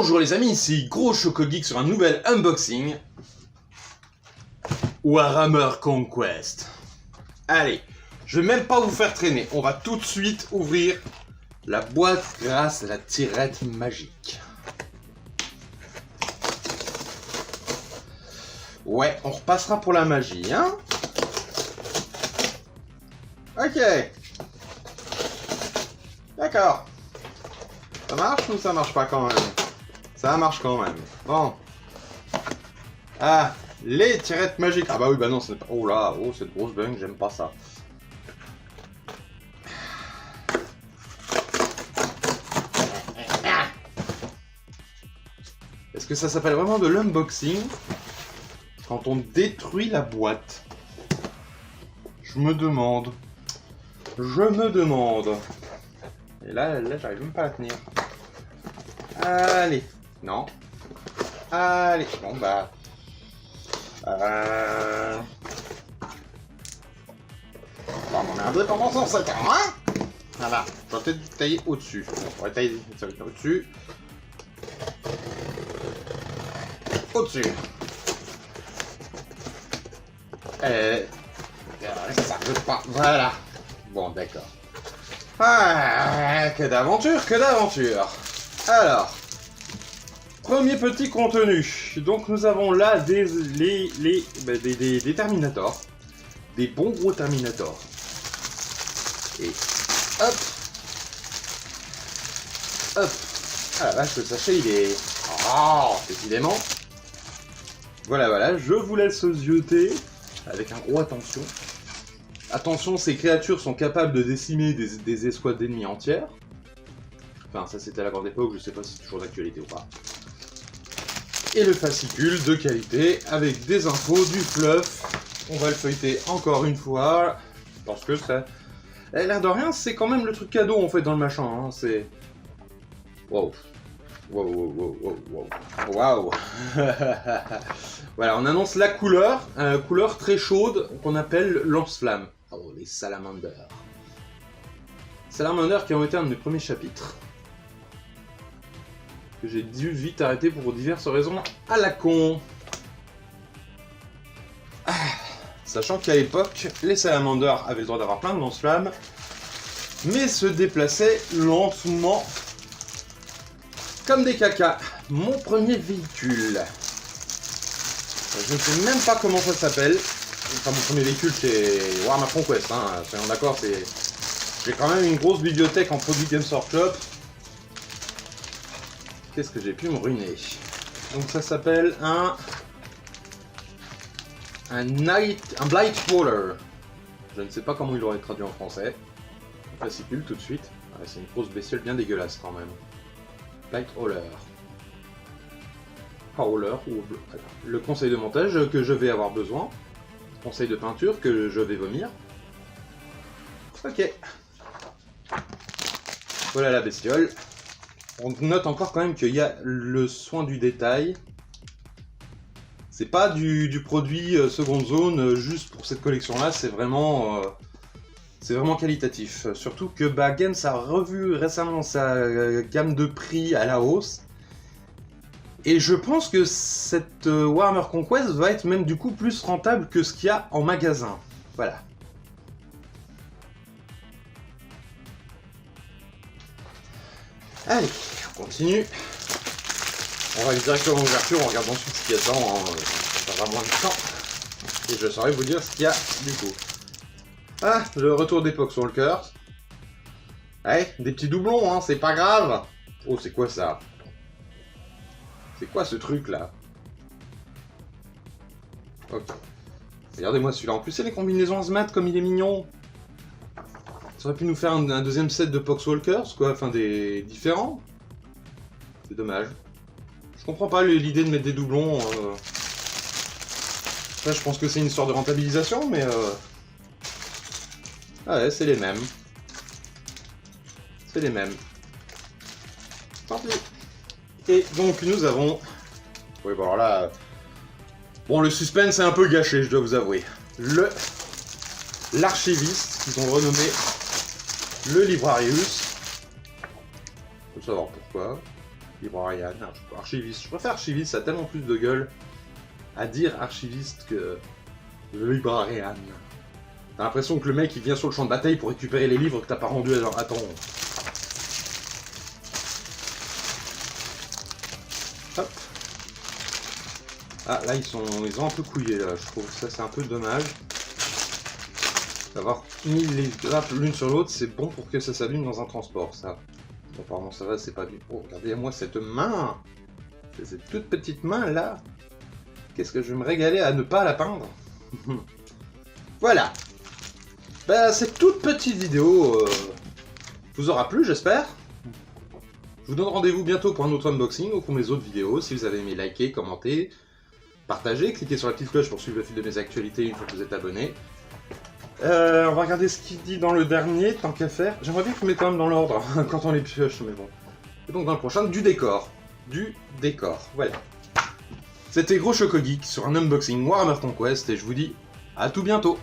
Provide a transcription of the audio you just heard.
Bonjour les amis, ici Gros Chocogeek sur un nouvel unboxing Warhammer Conquest. Allez, je vais même pas vous faire traîner, on va tout de suite ouvrir la boîte grâce à la tirette magique. Ouais, on repassera pour la magie, hein? Ok. D'accord. Ça marche ou ça marche pas quand même? Ça marche quand même. Bon. Ah, les tirettes magiques. Ah bah oui, bah non, c'est pas... Oh là, oh, cette grosse bung, j'aime pas ça. Est-ce que ça s'appelle vraiment de l'unboxing quand on détruit la boîte? Je me demande. Et là, j'arrive même pas à la tenir. Allez. Non. Allez. Bon, bah... On va m'emmerder pendant 107 ans, hein? Voilà. Je vais peut-être tailler au-dessus. On va tailler au-dessus. Au-dessus. Ça veut pas. Voilà. Bon, d'accord. Ah, que d'aventure, que d'aventure. Alors, premier petit contenu. Donc nous avons là des Terminators. Des bons gros Terminators. Et hop. Hop. Ah la vache, le sachet il est... Oh, décidément. Voilà, je vous laisse zioter avec un gros attention. Attention, ces créatures sont capables de décimer des escouades d'ennemis entières. Enfin, ça c'était à la grande époque, je sais pas si c'est toujours d'actualité ou pas. Et le fascicule de qualité avec des infos, du fluff. On va le feuilleter encore une fois, parce que ça... L'air de rien, c'est quand même le truc cadeau en fait dans le machin, hein. C'est... Wow. Wow. Voilà, on annonce la couleur, couleur très chaude qu'on appelle lance-flamme. Oh, les salamanders. Salamanders qui ont été un de mes premiers chapitres. Que j'ai dû vite arrêter pour diverses raisons à la con. Sachant qu'à l'époque, les salamanders avaient le droit d'avoir plein de lance-flammes, mais se déplaçaient lentement comme des cacas. Mon premier véhicule. Je ne sais même pas comment ça s'appelle. Enfin, mon premier véhicule, c'est Warhammer Conquest, hein. Soyons d'accord, c'est... J'ai quand même une grosse bibliothèque en produits Games Workshop. Qu'est-ce que j'ai pu me ruiner? Donc ça s'appelle un Blight Roller. Je ne sais pas comment il aurait traduit en français. Fascicule tout de suite. Ouais, c'est une grosse bestiole bien dégueulasse quand même. Blight Roller. Roller ou le conseil de montage que je vais avoir besoin. Conseil de peinture que je vais vomir. Ok. Voilà la bestiole. On note encore quand même qu'il y a le soin du détail. C'est pas du produit seconde zone juste pour cette collection là, c'est vraiment qualitatif. Surtout que Games a revu récemment sa gamme de prix à la hausse. Et je pense que cette Warhammer Conquest va être même du coup plus rentable que ce qu'il y a en magasin. Voilà. Allez, on continue. On va aller directement en ouverture, on regarde ensuite ce qu'il y a dedans, hein. Ça va moins de temps. Et je saurai vous dire ce qu'il y a du coup. Ah, le retour d'époque sur le cœur. Ouais, des petits doublons, hein, c'est pas grave. Oh, c'est quoi ça? C'est quoi ce truc là? Ok. Regardez-moi celui-là. En plus, c'est les combinaisons Hazmat comme il est mignon. Ça aurait pu nous faire un deuxième set de Poxwalkers, quoi. Enfin, des différents. C'est dommage. Je comprends pas l'idée de mettre des doublons. Après, je pense que c'est une histoire de rentabilisation, mais... Ah ouais, c'est les mêmes. C'est les mêmes. Tant pis. Et donc nous avons... Oui, bon alors là... Bon, le suspense est un peu gâché, je dois vous avouer. L'archiviste, qu'ils ont renommé le Librarius. Faut savoir pourquoi. Librarian, archiviste. Je préfère archiviste, ça a tellement plus de gueule à dire archiviste que librarian. T'as l'impression que le mec il vient sur le champ de bataille pour récupérer les livres que t'as pas rendus à temps. Hop. Ah là ils ont un peu couillé là, je trouve ça c'est un peu dommage. D'avoir mis les grappes l'une sur l'autre, c'est bon pour que ça s'allume dans un transport ça. Bon, apparemment ça va, c'est pas du... Oh regardez-moi cette main. Cette toute petite main là. Qu'est-ce que je vais me régaler à ne pas la peindre. Voilà. Bah cette toute petite vidéo vous aura plu j'espère. Je vous donne rendez-vous bientôt pour un autre unboxing ou pour mes autres vidéos. Si vous avez aimé, likez, commentez, partagez, cliquez sur la petite cloche pour suivre le fil de mes actualités une fois que vous êtes abonné. On va regarder ce qu'il dit dans le dernier, tant qu'à faire. J'aimerais bien qu'il mette quand même dans l'ordre quand on les pioche, mais bon. Et donc dans le prochain, du décor. Du décor, voilà. C'était Gros Choco Geek sur un unboxing Warhammer Conquest et je vous dis à tout bientôt.